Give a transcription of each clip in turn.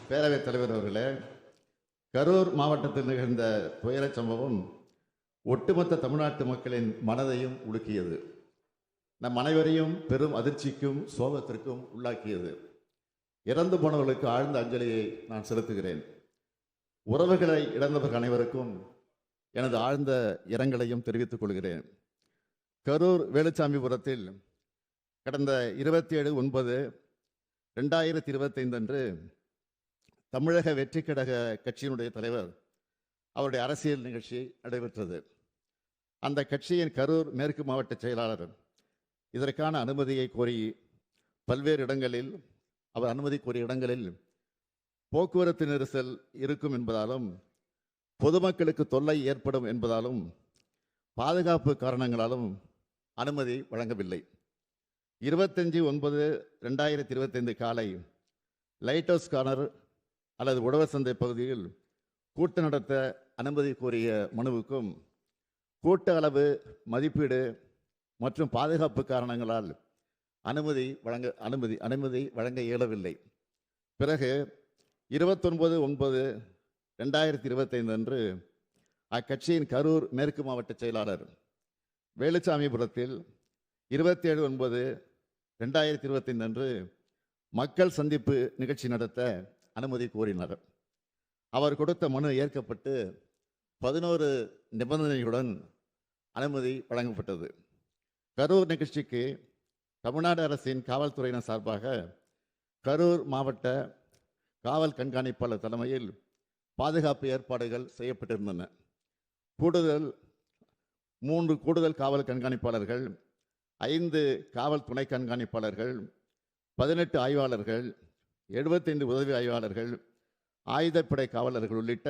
பேரவைத் தலைவர் அவர்களே, கரூர் மாவட்டத்தில் நிகழ்ந்த துயரச் சம்பவம் ஒட்டுமொத்த தமிழ்நாட்டு மக்களின் மனதையும் உலுக்கியது. நம் அனைவரையும் பெரும் அதிர்ச்சிக்கும் சோகத்திற்கும் உள்ளாக்கியது. இறந்து போனவர்களுக்கு ஆழ்ந்த அஞ்சலியை நான் செலுத்துகிறேன். உறவுகளை இழந்தவர்கள் அனைவருக்கும் எனது ஆழ்ந்த இரங்கலையும் தெரிவித்துக் கொள்கிறேன். கரூர் வேலுச்சாமிபுரத்தில் கடந்த 27/9/2025 அன்று தமிழக வெற்றி கழக கட்சியினுடைய தலைவர் அவருடைய அரசியல் நிகழ்ச்சி நடைபெற்றது. அந்த கட்சியின் கரூர் மேற்கு மாவட்ட செயலாளர் இதற்கான அனுமதியை கோரி பல்வேறு இடங்களில் அவர் அனுமதி கோரிய இடங்களில் போக்குவரத்து நெரிசல் இருக்கும் என்பதாலும் பொதுமக்களுக்கு தொல்லை ஏற்படும் என்பதாலும் பாதுகாப்பு காரணங்களாலும் அனுமதி வழங்கவில்லை. 25/9/2025 காலை லைட் ஹவுஸ் கார்னர் அல்லது உழவர் சந்தை பகுதியில் கூட்டம் நடத்த அனுமதி கோரிய மனுவுக்கும் கூட்ட அளவு மதிப்பீடு மற்றும் பாதுகாப்பு காரணங்களால் அனுமதி வழங்க இயலவில்லை. பிறகு 29/9/2025 அன்று அக்கட்சியின் கரூர் மேற்கு மாவட்ட செயலாளர் வேலுச்சாமிபுரத்தில் 27/9/2025 அன்று மக்கள் சந்திப்பு நிகழ்ச்சி நடத்த அனுமதி கோரினார். அவர் கொடுத்த மனு ஏற்கப்பட்டு 11 நிபந்தனைகளுடன் அனுமதி வழங்கப்பட்டது. கரூர் நிகழ்ச்சிக்கு தமிழ்நாடு அரசின் காவல்துறையினர் சார்பாக கரூர் மாவட்ட காவல் கண்காணிப்பாளர் தலைமையில் பாதுகாப்பு ஏற்பாடுகள் செய்யப்பட்டிருந்தன. 3 கூடுதல் காவல் கண்காணிப்பாளர்கள், 5 காவல் துணை கண்காணிப்பாளர்கள், 18 ஆய்வாளர்கள், 75 உதவி ஆய்வாளர்கள், ஆயுதப்படை காவலர்கள் உள்ளிட்ட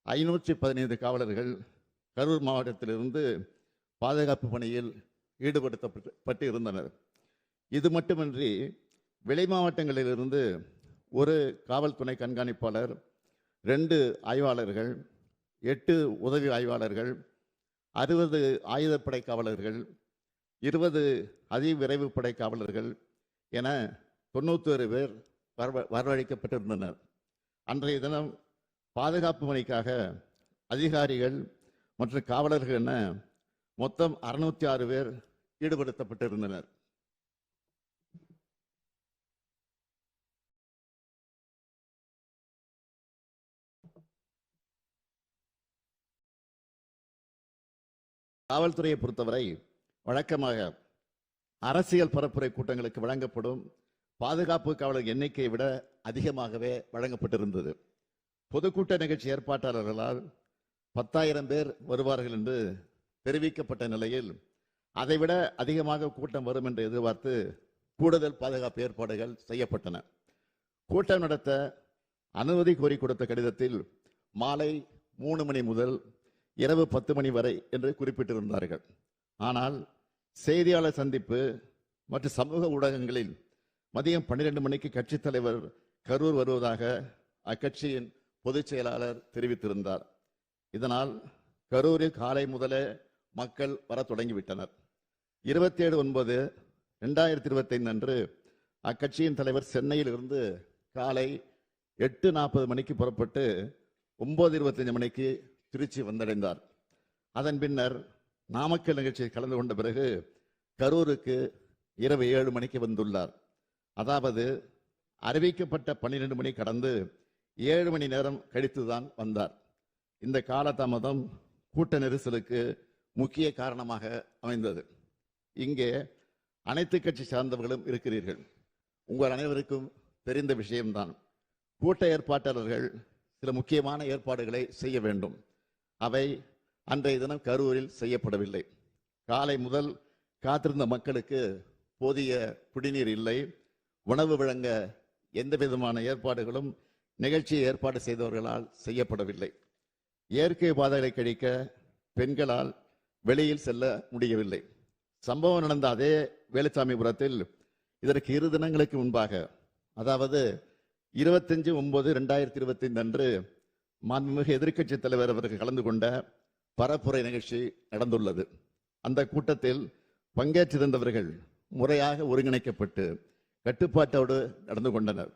515 காவலர்கள் கரூர் மாவட்டத்திலிருந்து பாதுகாப்பு பணியில் ஈடுபடுத்தப்பட்டு இருந்தனர். இது மட்டுமின்றி வெளி மாவட்டங்களிலிருந்து 1 காவல் துணை கண்காணிப்பாளர், 2 ஆய்வாளர்கள், 8 உதவி ஆய்வாளர்கள், 60 ஆயுதப்படை காவலர்கள், 20 அதிவிரைவு படை காவலர்கள் என 91 பேர் வரவழைக்கப்பட்டிருந்தனர். அன்றைய தினம் பாதுகாப்பு பணிக்காக அதிகாரிகள் மற்றும் காவலர்கள் என மொத்தம் 606 பேர் ஈடுபடுத்தப்பட்டிருந்தனர். காவல்துறையை பொறுத்தவரை வழக்கமாக அரசியல் பரப்புரை கூட்டங்களுக்கு வழங்கப்படும் பாதுகாப்பு காவலர் எண்ணிக்கையை விட அதிகமாகவே வழங்கப்பட்டிருந்தது. பொதுக்கூட்ட நிகழ்ச்சி ஏற்பாட்டாளர்களால் 10,000 பேர் வருவார்கள் என்று தெரிவிக்கப்பட்ட நிலையில் அதைவிட அதிகமாக கூட்டம் வரும் என்று எதிர்பார்த்து கூடுதல் பாதுகாப்பு ஏற்பாடுகள் செய்யப்பட்டன. கூட்டம் நடத்த அனுமதி கோரி கொடுத்த கடிதத்தில் மாலை 3 மணி முதல் இரவு 10 மணி வரை என்று குறிப்பிட்டிருந்தார்கள். ஆனால் செய்தியாளர் சந்திப்பு மற்றும் சமூக ஊடகங்களில் மதியம் 12 மணிக்கு கட்சித் தலைவர் கரூர் வருவதாக அக்கட்சியின் பொதுச் செயலாளர் தெரிவித்திருந்தார். இதனால் கரூரில் காலை முதலே மக்கள் வர தொடங்கிவிட்டனர். 27/9/2025 அன்று அக்கட்சியின் தலைவர் சென்னையில் இருந்து காலை 8:40 மணிக்கு புறப்பட்டு 9:25 மணிக்கு திருச்சி வந்தடைந்தார். அதன் பின்னர் நாமக்கல் நிகழ்ச்சியில் கலந்து கொண்ட பிறகு கரூருக்கு இரவு 7 மணிக்கு வந்துள்ளார். அதாவது அறிவிக்கப்பட்ட 12 மணி கடந்து 7 மணி நேரம் கழித்துதான் வந்தார். இந்த காலதாமதம் கூட்ட நெரிசலுக்கு முக்கிய காரணமாக அமைந்தது. இங்கே அனைத்து கட்சி சார்ந்தவர்களும் இருக்கிறீர்கள். உங்கள் அனைவருக்கும் தெரிந்த விஷயம்தான். கூட்ட ஏற்பாட்டாளர்கள் சில முக்கியமான ஏற்பாடுகளை செய்ய வேண்டும். அவை அன்றைய தினம் கரூரில் செய்யப்படவில்லை. காலை முதல் காத்திருந்த மக்களுக்கு போதிய குடிநீர் இல்லை. உணவு வழங்க எந்த விதமான ஏற்பாடுகளும் நிகழ்ச்சியை ஏற்பாடு செய்தவர்களால் செய்யப்படவில்லை. இயற்கை பாதைகளை கழிக்க பெண்களால் வெளியில் செல்ல முடியவில்லை. சம்பவம் நடந்த அதே வேலுச்சாமிபுரத்தில் இதற்கு 2 தினங்களுக்கு முன்பாக, அதாவது 25/9/2025 அன்று மாண்புமிகு எதிர்க்கட்சி தலைவர் அவர்கள் கலந்து கொண்ட பரப்புரை நிகழ்ச்சி நடந்துள்ளது. அந்த கூட்டத்தில் பங்கேற்றிருந்தவர்கள் முறையாக ஒருங்கிணைக்கப்பட்டு கட்டுப்பாட்டோடு நடந்து கொண்டனர்.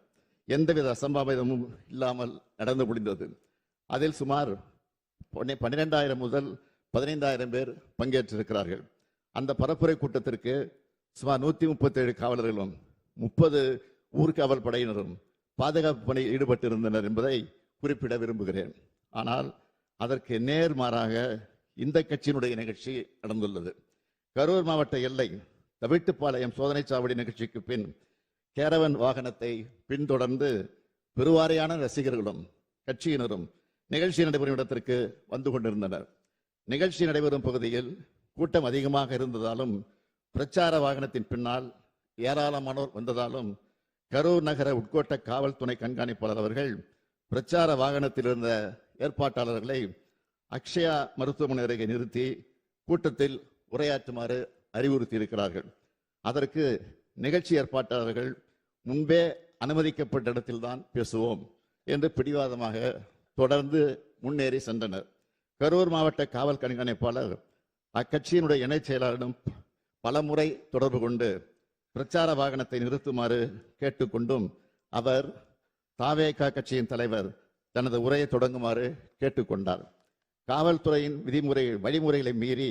எந்தவித அசம்பாவிதமும் இல்லாமல் நடந்து முடிந்தது. அதில் சுமார் 12,000 முதல் 15,000 பேர் பங்கேற்றிருக்கிறார்கள். அந்த பரப்புரை கூட்டத்திற்கு சுமார் 137 காவலர்களும் 30 ஊர்காவல் படையினரும் பாதுகாப்பு பணியில் ஈடுபட்டிருந்தனர் என்பதை குறிப்பிட விரும்புகிறேன். ஆனால் அதற்கு நேர்மாறாக இந்த கட்சியினுடைய நிகழ்ச்சி நடந்துள்ளது. கரூர் மாவட்ட எல்லை தவிட்டுப்பாளையம் சோதனை சாவடி நிகழ்ச்சிக்கு பின் கேரவன் வாகனத்தை பின்தொடர்ந்து பெருவாரியான ரசிகர்களும் கட்சியினரும் நிகழ்ச்சி நடைபெறும் இடத்திற்கு வந்து கொண்டிருந்தனர். நிகழ்ச்சி நடைபெறும் பகுதியில் கூட்டம் அதிகமாக இருந்ததாலும் பிரச்சார வாகனத்தின் பின்னால் ஏராளமானோர் வந்ததாலும் கரூர் நகர உட்கோட்ட காவல் துணை கண்காணிப்பாளர் அவர்கள் பிரச்சார வாகனத்தில் இருந்த ஏற்பாட்டாளர்களை அக்ஷயா மருத்துவமனை அருகே நிறுத்தி கூட்டத்தில் உரையாற்றுமாறு அறிவுறுத்தி இருக்கிறார்கள். அதற்கு நிகழ்ச்சி ஏற்பாட்டாளர்கள் முன்பே அனுமதிக்கப்பட்ட இடத்தில்தான் பேசுவோம் என்று பிடிவாதமாக தொடர்ந்து முன்னேறி சென்றனர். கரூர் மாவட்ட காவல் கண்காணிப்பாளர் அக்கட்சியினுடைய இணைச் செயலாளரிடம் பலமுறை தொடர்பு கொண்டு பிரச்சார வாகனத்தை நிறுத்துமாறு கேட்டுக்கொண்டும் அவர் தாவேகா கட்சியின் தலைவர் தனது உரையை தொடங்குமாறு கேட்டுக்கொண்டார். காவல்துறையின் வழிமுறைகளை மீறி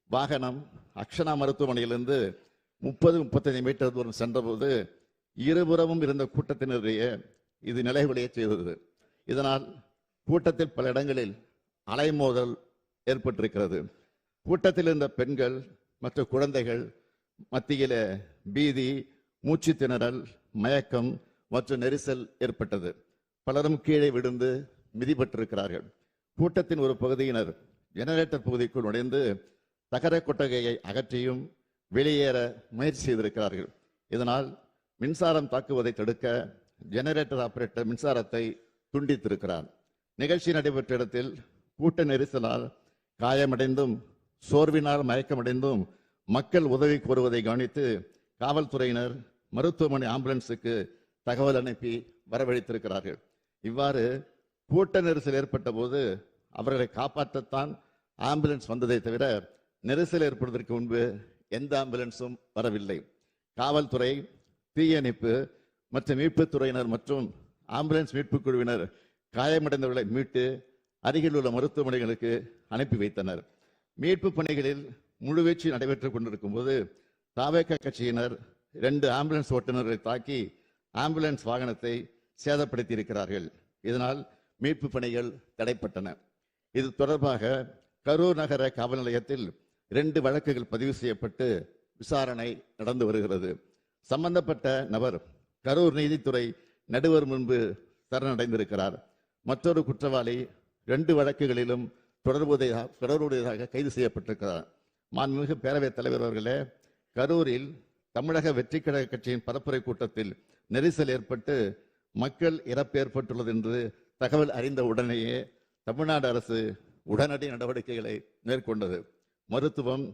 வாகனம் அக்ஷனா மருத்துவமனையிலிருந்து 30-35 மீட்டர் தூரம் சென்றபோது இருபுறமும் இருந்த கூட்டத்தினரையே இது நிலைகுலைய செய்தது. இதனால் கூட்டத்தில் பல இடங்களில் அலைமோதல் ஏற்பட்டிருக்கிறது. கூட்டத்தில் இருந்த பெண்கள் மற்றும் குழந்தைகள் மத்தியில பீதி, மூச்சு திணறல், மயக்கம் மற்றும் நெரிசல் ஏற்பட்டது. பலரும் கீழே விழுந்து மிதிப்பட்டிருக்கிறார்கள். கூட்டத்தின் ஒரு பகுதியினர் ஜெனரேட்டர் பகுதிக்குள் நுழைந்து தகர கொட்டகையை அகற்றியும் வெளியேற முயற்சி செய்திருக்கிறார்கள். இதனால் மின்சாரம் தாக்குவதை தடுக்க ஜெனரேட்டர் ஆபரேட்டர் மின்சாரத்தை துண்டித்திருக்கிறார். நிகழ்ச்சி நடைபெற்ற இடத்தில் கூட்ட நெரிசலால் காயமடைந்தும் சோர்வினால் மயக்கமடைந்தும் மக்கள் உதவி கோருவதை கவனித்து காவல்துறையினர் மருத்துவமனை ஆம்புலன்ஸுக்கு தகவல் அனுப்பி வரவழைத்திருக்கிறார்கள். இவ்வாறு கூட்ட நெரிசல் ஏற்பட்ட போது அவர்களை காப்பாற்றத்தான் ஆம்புலன்ஸ் வந்ததை தவிர நெரிசல் ஏற்படுவதற்கு முன்பு எந்த ஆம்புலன்ஸும் வரவில்லை. காவல்துறை, தீயணைப்பு மற்றும் மீட்புத்துறையினர் மற்றும் ஆம்புலன்ஸ் மீட்பு குழுவினர் காயமடைந்தவர்களை மீட்டு அருகில் உள்ள மருத்துவமனைகளுக்கு அனுப்பி வைத்தனர். மீட்பு பணிகளில் முழுவீச்சு நடைபெற்றுக் கொண்டிருக்கும் போது தாவேகா கட்சியினர் 2 ஆம்புலன்ஸ் ஓட்டுநர்களை தாக்கி ஆம்புலன்ஸ் வாகனத்தை சேதப்படுத்தி இருக்கிறார்கள். இதனால் மீட்பு பணிகள் தடைப்பட்டன. இது தொடர்பாக கரூர் நகர காவல் நிலையத்தில் 2 வழக்குகள் பதிவு செய்யப்பட்டு விசாரணை நடந்து வருகிறது. சம்பந்தப்பட்ட நபர் கரூர் நீதித்துறை நடுவர் முன்பு சரணடைந்திருக்கிறார். மற்றொரு குற்றவாளி 2 வழக்குகளிலும் தொடர்புடையதாக கைது செய்யப்பட்டிருக்கிறார். மாண்புமிகு பேரவைத் தலைவர் அவர்களே, கரூரில் தமிழக வெற்றிக் கழக கட்சியின் பரப்புரை கூட்டத்தில் நெரிசல் ஏற்பட்டு மக்கள் இறப்பு ஏற்பட்டுள்ளது என்று தகவல் அறிந்த உடனேயே தமிழ்நாடு அரசு உடனடி நடவடிக்கைகளை மேற்கொண்டது. மருத்துவம்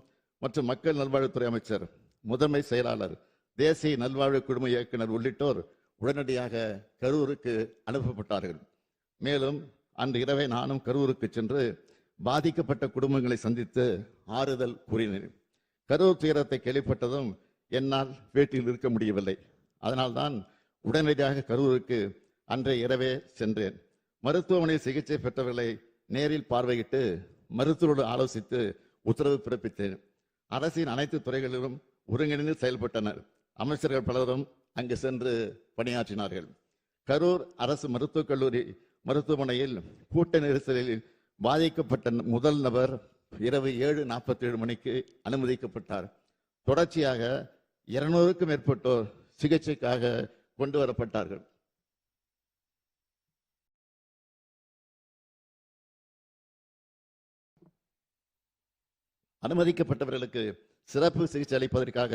மற்றும் மக்கள் நல்வாழ்வுத்துறை அமைச்சர், முதன்மை செயலாளர், தேசிய நல்வாழ்வு குழும இயக்குனர் உள்ளிட்டோர் உடனடியாக கரூருக்கு அனுப்பப்பட்டார்கள். மேலும் அன்று இரவே நானும் கரூருக்கு சென்று பாதிக்கப்பட்ட குடும்பங்களை சந்தித்து ஆறுதல் கூறினேன். கரூர் துயரத்தை கேள்விப்பட்டதும் என்னால் வீட்டில் இருக்க முடியவில்லை. அதனால்தான் உடனடியாக கரூருக்கு அன்றைய இரவே சென்றேன். மருத்துவமனையில் சிகிச்சை பெற்றவர்களை நேரில் பார்வையிட்டு மருத்துவரோடு ஆலோசித்து உத்தரவு பிறப்பித்தேன். அரசின் அனைத்து துறைகளிலும் ஒருங்கிணைந்து செயல்பட்டனர். அமைச்சர்கள் பலரும் அங்கு சென்று பணியாற்றினார்கள். கரூர் அரசு மருத்துவக் கல்லூரி மருத்துவமனையில் கூட்ட நெரிசலில் பாதிக்கப்பட்ட முதல் நபர் இரவு 7:47 மணிக்கு அனுமதிக்கப்பட்டார். தொடர்ச்சியாக 200க்கும் மேற்பட்டோர் சிகிச்சைக்காக கொண்டு வரப்பட்டார்கள். அனுமதிக்கப்பட்டவர்களுக்கு சிறப்பு சிகிச்சை அளிப்பதற்காக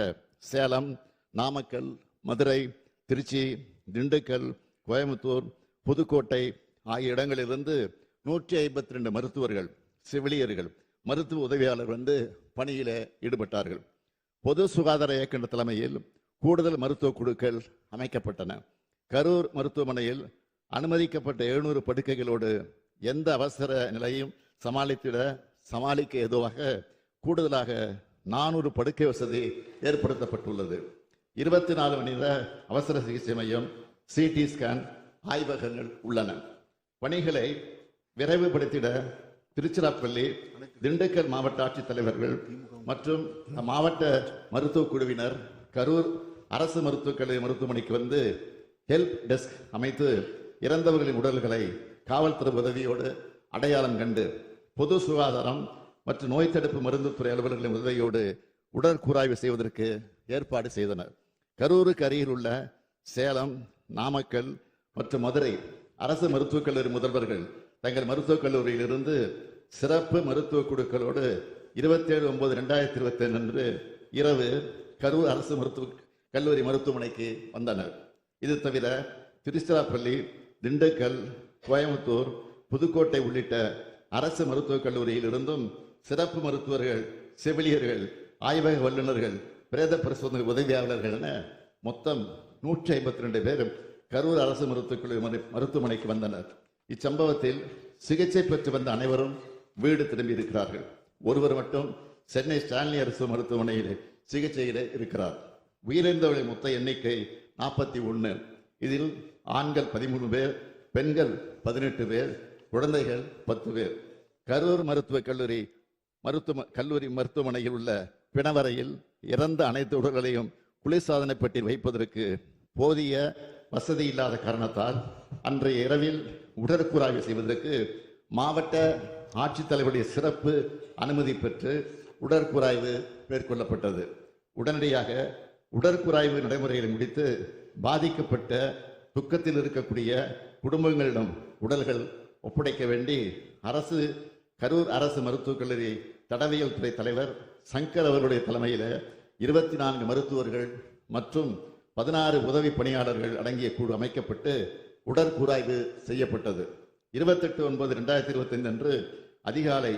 சேலம், நாமக்கல், மதுரை, திருச்சி, திண்டுக்கல், கோயம்புத்தூர், புதுக்கோட்டை ஆகிய இடங்களிலிருந்து 152 மருத்துவர்கள், செவிலியர்கள், மருத்துவ உதவியாளர் வந்து பணியில ஈடுபட்டார்கள். பொது சுகாதார இயக்குநர் தலைமையில் கூடுதல் மருத்துவ குழுக்கள் அமைக்கப்பட்டன. கரூர் மருத்துவமனையில் அனுமதிக்கப்பட்ட 700 படுக்கைகளோடு எந்த அவசர நிலையும் சமாளிக்க ஏதுவாக கூடுதலாக 400 படுக்கை வசதி ஏற்படுத்தப்பட்டுள்ளது. 24 மணி நேர அவசர சிகிச்சை மையம், சிடி ஸ்கேன் ஆய்வகங்கள் உள்ளன. பணிகளை விரைவுபடுத்திட திருச்சிராப்பள்ளி, திண்டுக்கல் மாவட்ட ஆட்சித்தலைவர்கள் மற்றும் மாவட்ட மருத்துவக் குழுவினர் கரூர் அரசு மருத்துவக் கல்லூரி மருத்துவமனைக்கு வந்து ஹெல்ப் டெஸ்க் அமைத்து இறந்தவர்களின் உடல்களை காவல்துறை உதவியோடு அடையாளம் கண்டு பொது சுகாதாரம் மற்றும் நோய் தடுப்பு மருந்துத்துறை அலுவலர்களின் உதவியோடு உடற்கூராய்வு செய்வதற்கு ஏற்பாடு செய்தனர். கரூருக்கு அருகில் உள்ள சேலம், நாமக்கல் மற்றும் மதுரை அரசு மருத்துவக் கல்லூரி முதல்வர்கள் தங்கள் மருத்துவக் கல்லூரியிலிருந்து சிறப்பு மருத்துவ குழுக்களோடு 27/9/2025 அன்று இரவு கரூர் அரசு மருத்துவக் கல்லூரி மருத்துவமனைக்கு வந்தனர். இது தவிர திருச்சிராப்பள்ளி, திண்டுக்கல், கோயம்புத்தூர், புதுக்கோட்டை உள்ளிட்ட அரசு மருத்துவக் கல்லூரியில் இருந்தும் சிறப்பு மருத்துவர்கள், செவிலியர்கள், ஆய்வக வல்லுநர்கள், பிரேத பரிசோதனை உதவியாளர்கள் என மொத்தம் 152 பேர் கரூர் அரசு மருத்துவக் கல்லூரி மருத்துவமனைக்கு வந்தனர். இச்சம்பவத்தில் சிகிச்சை பெற்று வந்த அனைவரும் வீடு திரும்பி இருக்கிறார்கள். ஒருவர் மட்டும் சென்னை ஸ்டான்லி அரசு மருத்துவமனையில் சிகிச்சையில் இருக்கிறார். உயிரிழந்தவர்களின் மொத்த எண்ணிக்கை 41. இதில் ஆண்கள் 13 பேர், பெண்கள் 18 பேர், குழந்தைகள் 10 பேர். கரூர் மருத்துவக் கல்லூரி மருத்துவமனையில் உள்ள பிணவரையில் இறந்த அனைத்து உடல்களையும் குளிர்சாதன பெட்டியில் வைப்பதற்கு போதிய வசதி இல்லாத காரணத்தால் அன்றைய இரவில் உடற்கூராய்வு செய்வதற்கு மாவட்ட ஆட்சித்தலைவருடைய சிறப்பு அனுமதி பெற்று உடற்கூராய்வு மேற்கொள்ளப்பட்டது. உடனடியாக உடற்கூராய்வு நடைமுறைகளை முடித்து பாதிக்கப்பட்ட துக்கத்தில் இருக்கக்கூடிய குடும்பங்களிடம் உடல்கள் ஒப்படைக்க வேண்டி கரூர் அரசு மருத்துவக் கல்லூரி தடவியல் துறை தலைவர் சங்கர் அவர்களுடைய தலைமையில் 24 மருத்துவர்கள் மற்றும் 16 உதவி பணியாளர்கள் அடங்கிய குழு அமைக்கப்பட்டு உடற்கூராய்வு செய்யப்பட்டது. 28/9/2025 அன்று அதிகாலை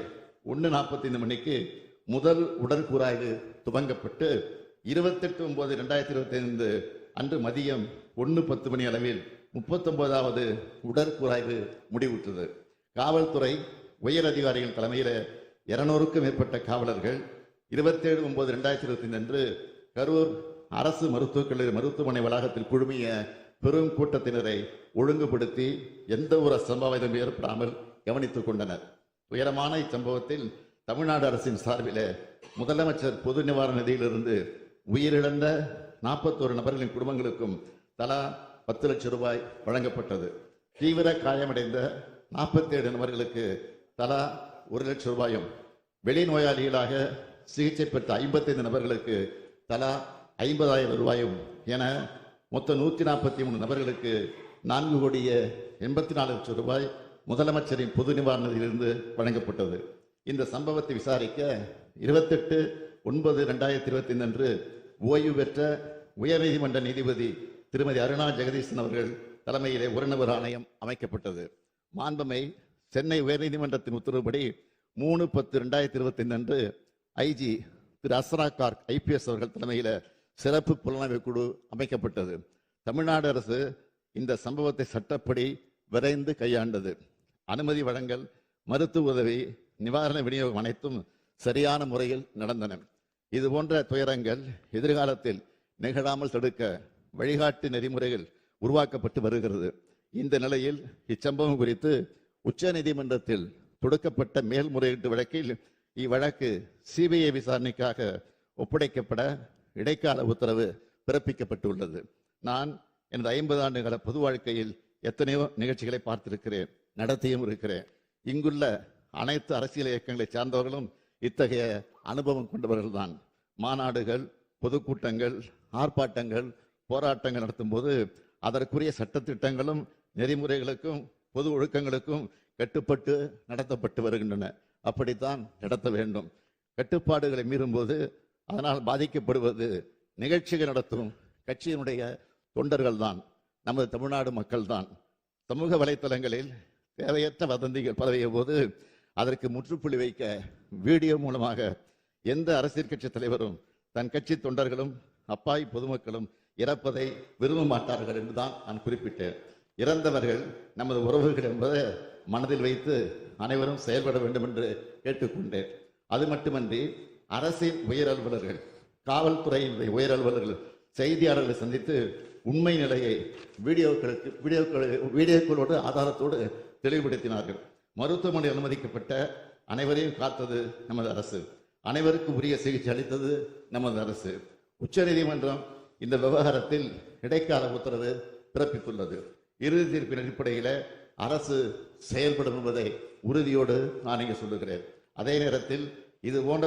1:45 மணிக்கு முதல் உடற்கூராய்வு துவங்கப்பட்டு 28/9/2025 அன்று மதியம் 1:10 மணி அளவில் 39வது உடற்கூராய்வு முடிவுற்றது. காவல்துறை உயர் அதிகாரிகள் தலைமையில் 200க்கும் மேற்பட்ட காவலர்கள் 27/9/2025 அன்று கரூர் அரசு மருத்துவக் கல்லூரி மருத்துவமனை வளாகத்தில் குழுமிய பெரும் கூட்டத்தினரை ஒழுங்குபடுத்தி எந்த ஒரு அசம்பாவிதம் ஏற்படாமல் கவனித்துக் கொண்டனர். துயரமான இச்சம்பவத்தில் தமிழ்நாடு அரசின் சார்பில் முதலமைச்சர் பொது நிவாரண நிதியிலிருந்து உயிரிழந்த 41 நபர்களின் குடும்பங்களுக்கும் தலா 10 லட்சம் ரூபாய் வழங்கப்பட்டது. தீவிர காயமடைந்த 47 நபர்களுக்கு தலா 1 லட்சம் ரூபாயும், வெளிநோயாளிகளாக சிகிச்சை பெற்ற 55 நபர்களுக்கு தலா 50,000 ரூபாயும் என மொத்தம் 143 நபர்களுக்கு 4,84 லட்சம் ரூபாய் முதலமைச்சரின் பொது நிவாரணத்திலிருந்து வழங்கப்பட்டது. இந்த சம்பவத்தை விசாரிக்க 28/9/2025 அன்று ஓய்வு பெற்ற உயர்நீதிமன்ற நீதிபதி திருமதி அருணா ஜெகதீசன் அவர்கள் தலைமையிலே ஒரு நபர் ஆணையம் அமைக்கப்பட்டது. மாண்புமை சென்னை உயர்நீதிமன்றத்தின் உத்தரவுப்படி 3/10/2025 அன்று ஐஜி திரு அஸ்ரா கார்க் ஐபிஎஸ் அவர்கள் தலைமையில் சிறப்பு புலனாய்வு குழு அமைக்கப்பட்டது. தமிழ்நாடு அரசு இந்த சம்பவத்தை சட்டப்படி விரைந்து கையாண்டது. அனுமதி வழங்கல், மருத்துவ உதவி, நிவாரண விநியோகம் அனைத்தும் சரியான முறையில் நடந்தன. இது போன்ற துயரங்கள் எதிர்காலத்தில் நிகழாமல் தடுக்க வழிகாட்டு நெறிமுறைகள் உருவாக்கப்பட்டு வருகிறது. இந்த நிலையில் இச்சம்பவம் குறித்து உச்ச நீதிமன்றத்தில் தொடுக்கப்பட்ட மேல்முறையீட்டு வழக்கில் இவ்வழக்கு சிபிஐ விசாரணைக்காக ஒப்படைக்கப்பட இடைக்கால உத்தரவு பிறப்பிக்கப்பட்டுள்ளது. நான் எனது 50 ஆண்டுகால பொது வாழ்க்கையில் எத்தனையோ நிகழ்ச்சிகளை பார்த்திருக்கிறேன், நடத்தியும் இருக்கிறேன். இங்குள்ள அனைத்து அரசியல் இயக்கங்களை சார்ந்தவர்களும் இத்தகைய அனுபவம் கொண்டவர்கள் தான். மாநாடுகள், பொதுக்கூட்டங்கள், ஆர்ப்பாட்டங்கள், போராட்டங்கள் நடத்தும் போது அதற்குரிய சட்டத்திட்டங்களும் நெறிமுறைகளுக்கும் பொது ஒழுக்கங்களுக்கும் கட்டுப்பட்டு நடத்தப்பட்டு வருகின்றன. அப்படித்தான் நடத்த வேண்டும். கட்டுப்பாடுகளை மீறும்போது அதனால் பாதிக்கப்படுவது நிகழ்ச்சிகள் நடத்தும் கட்சியினுடைய தொண்டர்கள் தான், நமது தமிழ்நாடு மக்கள் தான். சமூக வலைத்தளங்களில் தேவையற்ற வதந்திகள் பரவிய போது அதற்கு முற்றுப்புள்ளி வைக்க வீடியோ மூலமாக எந்த அரசியல் கட்சி தலைவரும் தன் கட்சி தொண்டர்களும் அப்பாவி பொதுமக்களும் இறப்பதை விரும்ப மாட்டார்கள் என்றுதான் நான் குறிப்பிட்டேன். இறந்தவர்கள் நமது உறவுகள் என்பதை மனதில் வைத்து அனைவரும் செயல்பட வேண்டும் என்று கேட்டுக்கொண்டேன். அது மட்டுமன்றி அரசின் உயர் அலுவலர்கள், காவல்துறையின் உயர் அலுவலர்கள் செய்தியாளர்களை சந்தித்து உண்மை நிலையை வீடியோக்களோடு ஆதாரத்தோடு தெளிவுபடுத்தினார்கள். மருத்துவமனை அனுமதிக்கப்பட்ட அனைவரையும் காத்தது நமது அரசு. அனைவருக்கும் உரிய சிகிச்சை அளித்தது நமது அரசு. உச்சநீதிமன்றம் இந்த விவகாரத்தில் இடைக்கால உத்தரவு பிறப்பித்துள்ளது. இறுதி தீர்ப்பின் அடிப்படையில் அரசு செயல்படும் என்பதை உறுதியோடு நான் இங்கு சொல்லுகிறேன். அதே நேரத்தில் இது போன்ற